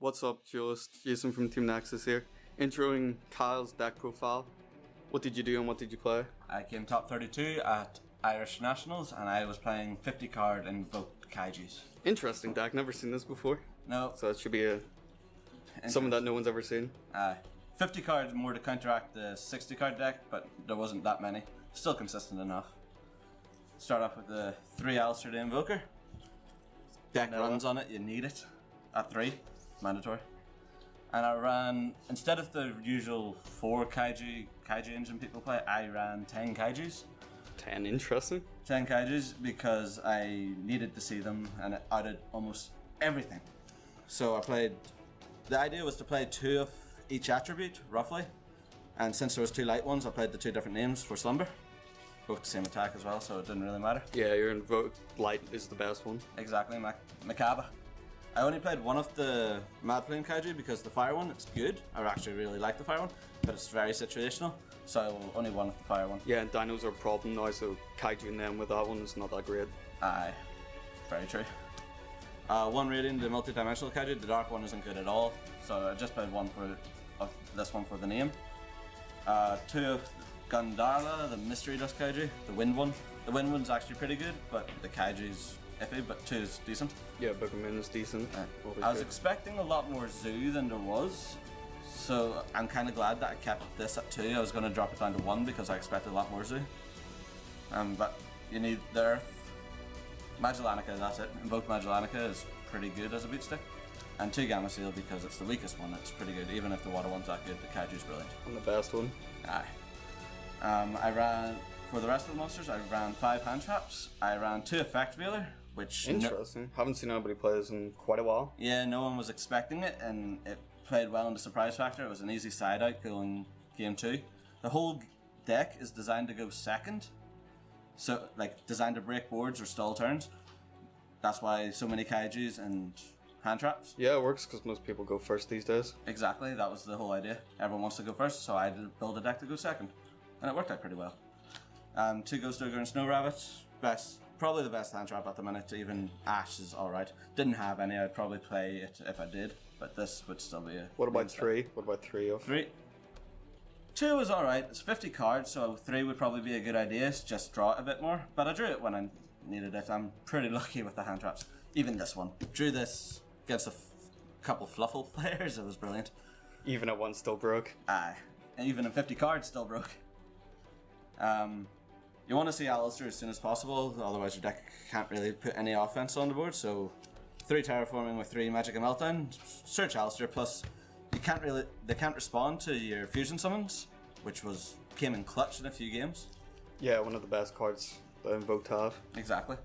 What's up, Jost? Jason from Team Nexus here. Introing Kyle's deck profile. What did you do and what did you play? I came top 32 at Irish Nationals and I was playing 50 card Invoked Kaijus. Interesting deck, never seen this before. No. So it should be something that no one's ever seen. 50 cards more to counteract the 60 card deck, but there wasn't that many. Still consistent enough. Start off with the 3 Alistair the Invoker. Deck runs on it, you need it. At 3, mandatory. And I ran, instead of the usual 4 Kaiju engine people play, I ran 10 Kaijus. 10, interesting. 10 Kaijus because I needed to see them and it added almost everything. So I played, the idea was to play 2 of each attribute, roughly. And since there was 2 light ones, I played the 2 different names for Slumber. Both the same attack as well, so it didn't really matter. Yeah, your Invoked Light is the best one. Exactly, Macabre. I only played one of the Mad Flame Kaiju because the fire one, it's good. I actually really like the fire one, but it's very situational, so only one of the fire one. Yeah, and dinos are a problem now, so Kaiju and them with that one is not that great. Aye, very true. One rating, the multi-dimensional Kaiju, the dark one isn't good at all, so I just played one of this one for the name. 2 of Gandharla, the Mystery Dust Kaiju, the wind one. The wind one's actually pretty good, but the Kaiju's iffy, but 2 is decent. Yeah, Boogerman is decent. I was expecting a lot more Zoo than there was, so I'm kind of glad that I kept this at 2. I was going to drop it down to 1 because I expected a lot more Zoo. But you need the Earth. Magellanica, that's it. Invoked Magellanica is pretty good as a beat stick. And 2 Gamma Seal because it's the weakest one, it's pretty good. Even if the water one's that good, the Kaiju's brilliant. And the best one. Aye. I ran, for the rest of the monsters, I ran 5 hand traps. I ran 2 Effect Veiler, which... Interesting. Haven't seen anybody play this in quite a while. Yeah, no one was expecting it, and it played well in the surprise factor. It was an easy side out going game 2. The whole deck is designed to go second. So, like, designed to break boards or stall turns. That's why so many Kaijus and hand traps. Yeah, it works because most people go first these days. Exactly, that was the whole idea. Everyone wants to go first, so I had to build a deck to go second. And it worked out pretty well. 2 Ghost Ogre and Snow Rabbit. Probably the best hand trap at the minute. Even Ash is alright. Didn't have any, I'd probably play it if I did. But this would still be a... What about 3? What about 3 of? 3. 2 is alright. It's 50 cards, so 3 would probably be a good idea. Just draw it a bit more. But I drew it when I needed it. I'm pretty lucky with the hand traps. Even this one. Drew this against a couple Fluffle players. It was brilliant. Even at 1 still broke. Aye. And even in 50 cards still broke. You want to see Alistair as soon as possible, otherwise your deck can't really put any offense on the board, so 3 Terraforming with 3 Magic and Meltdown, search Alistair, plus they can't respond to your fusion summons, which came in clutch in a few games. Yeah, one of the best cards that Invoked have. Exactly.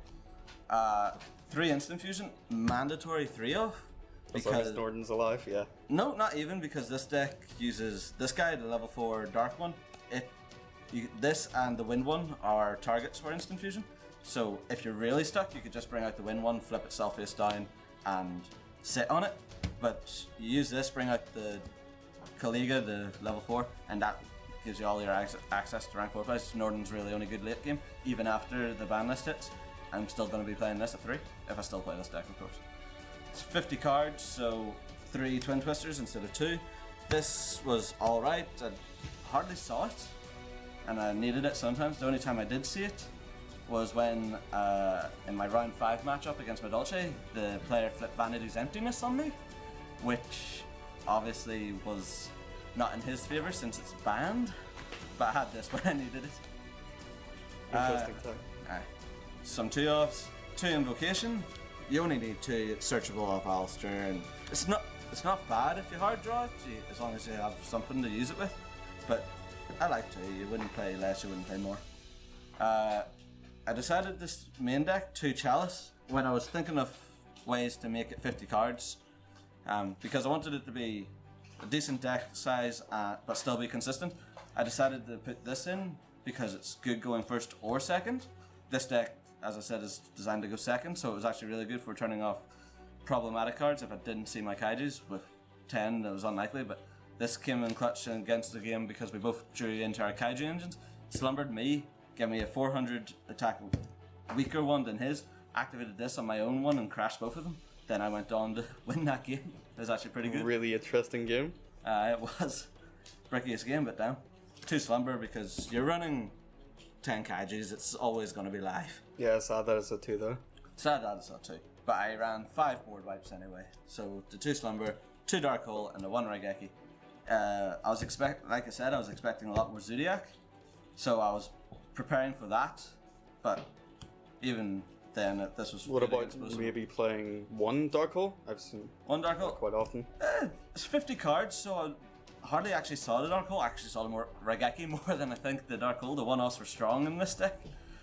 3 instant fusion, mandatory 3 of. As long as Norden's alive, yeah. No, not even, because this deck uses this guy, the level 4 dark one. This and the wind one are targets for instant fusion. So if you're really stuck, you could just bring out the wind one, flip itself face down, and sit on it. But you use this, bring out the Kaliga, the level 4, and that gives you all your access to rank 4 plays. Norden's really only good late game. Even after the ban list hits, I'm still going to be playing this at 3, if I still play this deck, of course. It's 50 cards, so 3 Twin Twisters instead of 2. This was alright, I hardly saw it. And I needed it sometimes. The only time I did see it was when, in my round 5 matchup against Madolce, the player flipped Vanity's Emptiness on me, which obviously was not in his favour since it's banned, but I had this when I needed it. Interesting time. Aye. Some 2-offs, 2 Invocation. You only need 2 searchable off Alistair, and it's not bad if you hard draw it, as long as you have something to use it with, but I like 2, you wouldn't play less, you wouldn't play more. I decided this main deck, 2 Chalice, when I was thinking of ways to make it 50 cards, because I wanted it to be a decent deck size, but still be consistent. I decided to put this in because it's good going first or second. This deck, as I said, is designed to go second, so it was actually really good for turning off problematic cards if I didn't see my Kaijus. With 10, it was unlikely, but this came in clutch against the game because we both drew into our Kaiju engines, slumbered me, gave me a 400 attack weaker one than his, activated this on my own one and crashed both of them. then I went on to win that game. It was actually pretty good. Really interesting game. It was brickiest game, but damn. 2 slumber because you're running 10 kaijus, it's always going to be live. Yeah, I saw that as a 2 though. Sad that is not 2. But I ran 5 board wipes anyway. So the 2 slumber, 2 dark hole, and the 1 Raigeki. I was expecting a lot more Zodiac. So I was preparing for that. But even then, this was What really about explosive. maybe playing 1 Dark Hole? I've seen 1 dark hole? quite often. It's 50 cards, so I hardly actually saw the dark hole. I actually saw the more Raigeki more than I think the dark hole. The 1-offs were strong in this deck.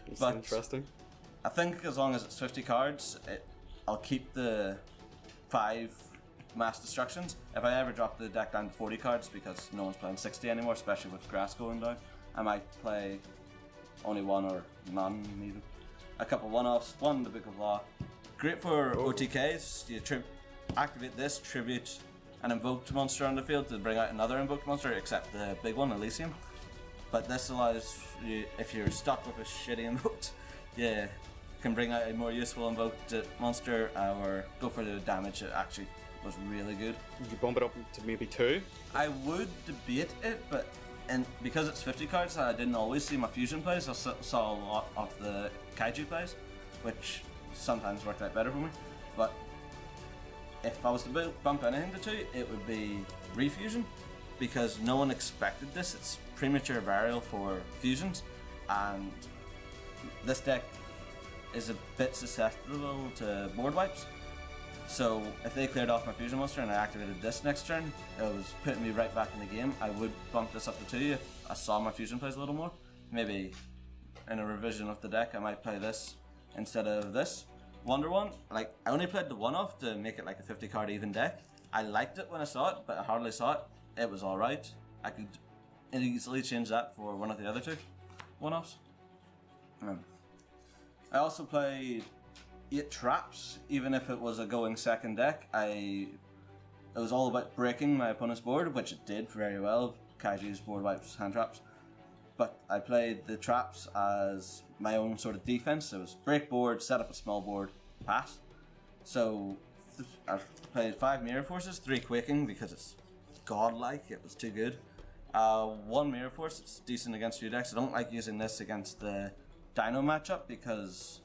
It's But interesting. I think as long as it's 50 cards, I'll keep the 5 mass destructions. If I ever drop the deck down to 40 cards, because no one's playing 60 anymore, especially with grass going down, I might play only 1 or none even. A couple 1-offs, 1 the Book of Law. Great for OTKs. You activate this, tribute an invoked monster on the field to bring out another invoked monster, except the big one, Elysium. But this allows you, if you're stuck with a shitty invoked, you can bring out a more useful invoked monster or go for the damage. It actually was really good. Did you bump it up to maybe 2? I would debate it, but because it's 50 cards, I didn't always see my fusion plays. I saw a lot of the kaiju plays, which sometimes worked out better for me. But if I was to bump anything to 2, it would be refusion, because no one expected this. It's premature burial for fusions, and this deck is a bit susceptible to board wipes. So if they cleared off my fusion monster and I activated this next turn, it was putting me right back in the game. I would bump this up to 2 if I saw my fusion plays a little more. Maybe in a revision of the deck I might play this instead of this. Wonder One, like, I only played the 1-off to make it like a 50 card even deck. I liked it when I saw it, but I hardly saw it. It was alright. I could easily change that for one of the other 2 1-offs. I also played 8 traps, even if it was a going second deck. It was all about breaking my opponent's board, which it did very well. Kaiju's board wipes, hand traps. But I played the traps as my own sort of defense. It was break board, set up a small board, pass. So I've played 5 Mirror Forces, 3 Quaking because it's godlike, it was too good. 1 Mirror Force, it's decent against few decks. I don't like using this against the Dino matchup because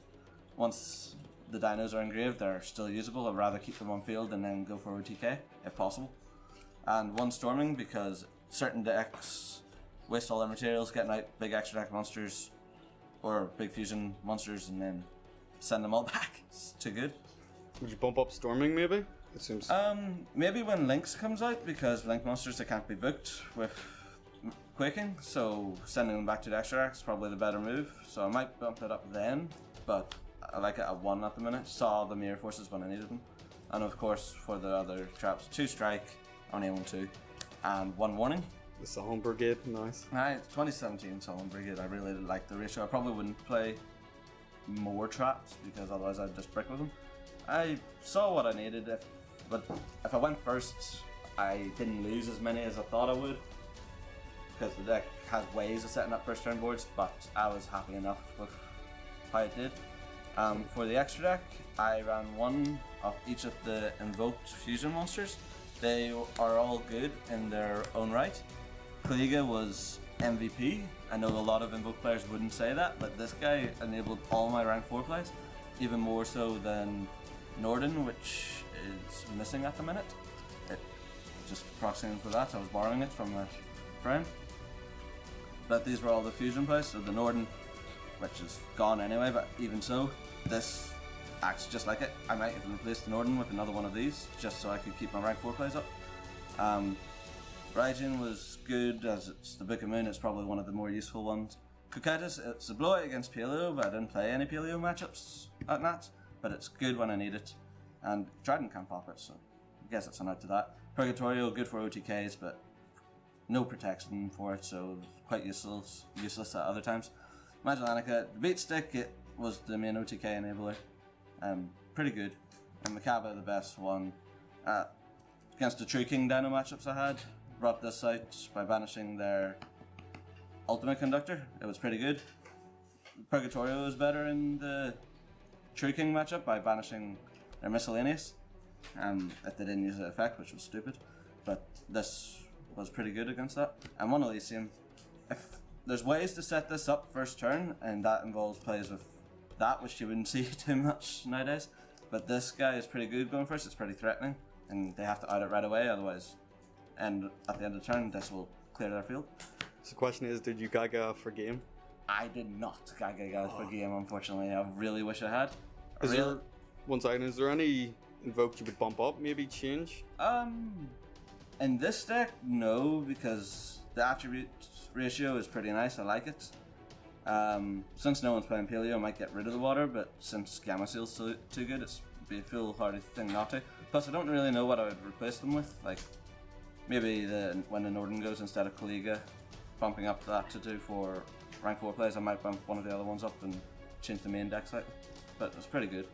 once the dinos are engraved, they're still usable. I'd rather keep them on field and then go for OTK if possible. And 1 Storming because certain decks waste all their materials getting out big extra deck monsters or big fusion monsters and then send them all back. It's too good. Would you bump up Storming maybe? It seems. Maybe when Lynx comes out, because Link monsters they can't be booked with Quaking, so sending them back to the extra deck is probably the better move. So I might bump it up then, but I like it at 1 at the minute. Saw the Mirror Forces when I needed them. And of course for the other traps, 2 Strike, only 1 2, and 1 Warning. The Solemn Brigade, nice. It's 2017 Solemn Brigade. I really like the ratio. I probably wouldn't play more traps because otherwise I'd just brick with them. I saw what I needed, but if I went first, I didn't lose as many as I thought I would because the deck has ways of setting up first turn boards, but I was happy enough with how it did. For the extra deck, I ran 1 of each of the invoked fusion monsters. They are all good in their own right. Kliga was MVP. I know a lot of invoked players wouldn't say that, but this guy enabled all my rank 4 plays, even more so than Norden, which is missing at the minute. Just proxying for that, I was borrowing it from a friend. But these were all the fusion plays, so the Norden, which is gone anyway, but even so, this acts just like it. I might even replace the Norden with another one of these, just so I could keep my rank 4 plays up. Raijin was good, as it's the Book of Moon, it's probably one of the more useful ones. Kuketis, it's a blowout against Paleo, but I didn't play any Paleo matchups at Nats, but it's good when I need it. And Trident can't pop it, so I guess it's a note to that. Purgatorio, good for OTKs, but no protection for it, so quite useless at other times. Magelanica, the Beat Stick, it was the main OTK enabler. Pretty good. And Makaba, the best one. Against the True King Dino matchups I had, brought this out by banishing their Ultimate Conductor. It was pretty good. Purgatorio was better in the True King matchup by banishing their Miscellaneous. if they didn't use the effect, which was stupid. But this was pretty good against that. And one Elysium, if there's ways to set this up first turn, and that involves plays with that, which you wouldn't see too much nowadays. But this guy is pretty good going first, it's pretty threatening, and they have to out it right away, otherwise, and at the end of the turn, this will clear their field. So the question is, did you gaga for game? I did not gaga for game, unfortunately. I really wish I had. Is there any invoked you would bump up, maybe change? In this deck, no, because the attribute ratio is pretty nice. I like it. Since no one's playing Paleo, I might get rid of the water, but since Gamma Seal's too good, it's be a foolhardy thing not to. Plus, I don't really know what I would replace them with. Like, maybe when the Norden goes instead of Kaliga, bumping up that to do for rank 4 plays, I might bump one of the other ones up and change the main deck slightly. But it's pretty good.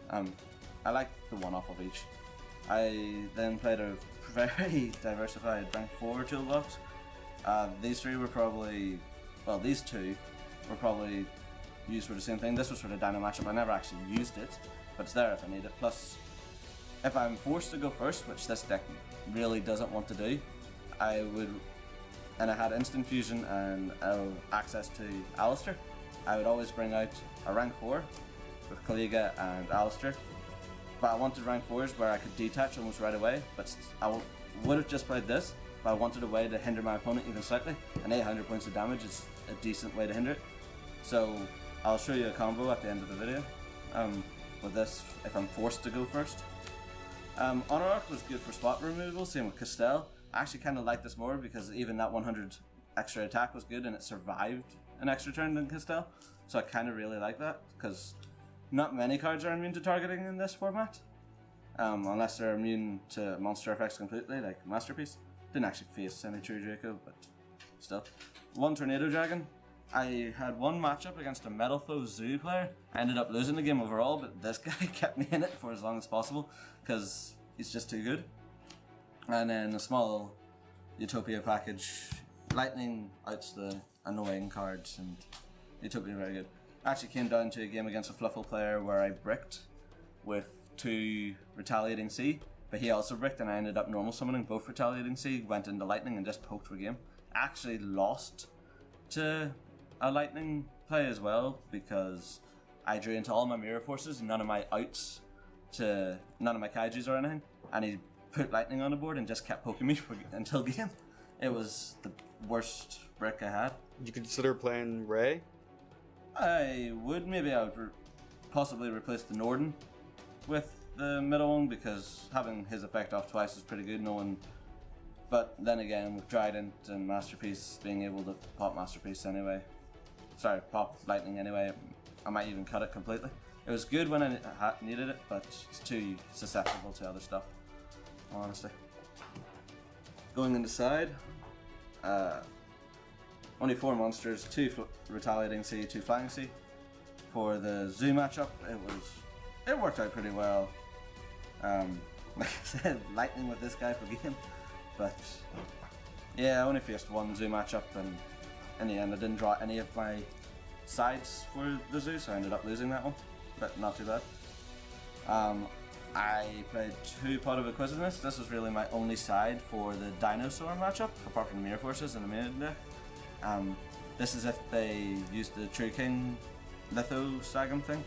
I like the one off of each. I then played a very diversified rank 4 toolbox. These two were probably used for the same thing. This was for the Dino matchup. I never actually used it, but it's there if I need it. Plus, if I'm forced to go first, which this deck really doesn't want to do, I would, and I had instant fusion and access to Alistair, I would always bring out a rank 4 with Kaliga and Alistair. But I wanted rank 4s where I could detach almost right away, but I would have just played this, but I wanted a way to hinder my opponent even slightly, and 800 points of damage is a decent way to hinder it. So I'll show you a combo at the end of the video with this if I'm forced to go first. Honor Arc was good for spot removal, same with Castell. I actually kind of like this more because even that 100 extra attack was good and it survived an extra turn than Castell. So I kind of really like that because not many cards are immune to targeting in this format. Unless they're immune to monster effects completely, like Masterpiece. Didn't actually face any True Draco, but still. One Tornado Dragon. I had one matchup against a Metal Foe Zoo player. I ended up losing the game overall, but this guy kept me in it for as long as possible because he's just too good. And then a small Utopia package. Lightning outs the annoying cards, and Utopia very good. Actually came down to a game against a Fluffle player where I bricked with 2 Retaliating Sea, but he also bricked and I ended up normal summoning both Retaliating Sea, went into Lightning and just poked for game. Actually lost to a Lightning play as well because I drew into all my Mirror Forces and none of my outs to none of my Kaijus or anything, and he put Lightning on the board and just kept poking me until game. It was the worst brick I had. Would you consider playing Ray? I would. Maybe I would possibly replace the Norden with the middle one because having his effect off twice is pretty good. No one, but then again with Trident and Masterpiece being able to pop Masterpiece anyway, pop Lightning anyway, I might even cut it completely. It was good when I needed it, but it's too susceptible to other stuff, honestly. Going in the side, only 4 monsters, 2 Retaliating Sea, 2 Flying Sea. For the Zoo matchup, it worked out pretty well. Like I said, Lightning with this guy for game, but yeah, I only faced 1 Zoo matchup, and in the end I didn't draw any of my sides for the Zoo, so I ended up losing that one, but not too bad. I played 2 Pot of Acquisitiveness. This was really my only side for the Dinosaur matchup, apart from the Mirror Forces and the main deck. This is if they used the True King Litho Sagam thing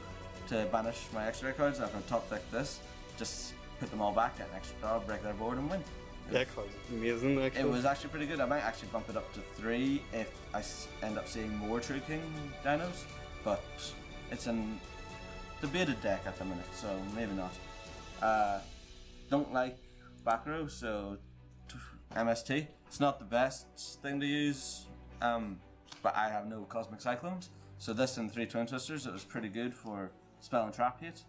to banish my extra cards. After I top deck this, just put them all back, get an extra draw, break their board and win. That card's amazing actually. It was actually pretty good. I might actually bump it up to 3 if I end up seeing more True King dinos, but it's an debated deck at the minute, so maybe not. Don't like back row, so MST. It's not the best thing to use, but I have no Cosmic Cyclones, so this and 3 Twin Twisters, it was pretty good for spell and trap hit.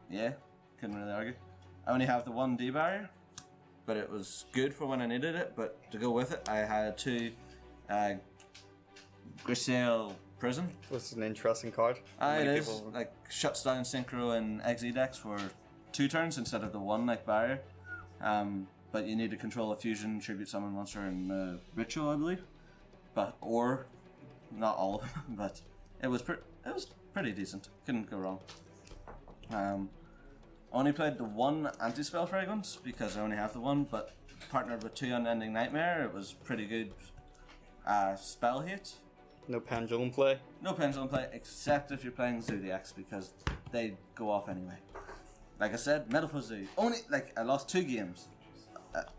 Yeah, couldn't really argue. I only have the 1 D barrier, but it was good for when I needed it, but to go with it, I had 2 Grisale Prison. This is an interesting card. It is. Like, shuts down Synchro and XE decks for 2 turns instead of the 1 like barrier. But you need to control a fusion, tribute summon monster, and ritual, I believe. But or not all of them, but it was pretty decent. Couldn't go wrong. Only played the one anti-spell fragrance because I only have the one, but partnered with 2 Unending Nightmare. It was pretty good spell hit. No pendulum play. No pendulum play, except if you're playing Zodiacs because they go off anyway. Like I said, Metal for Zoo. Only, like, I lost 2 games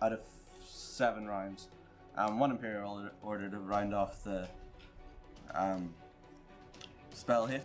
out of 7 rounds. 1 Imperial Order to round off the spell hit.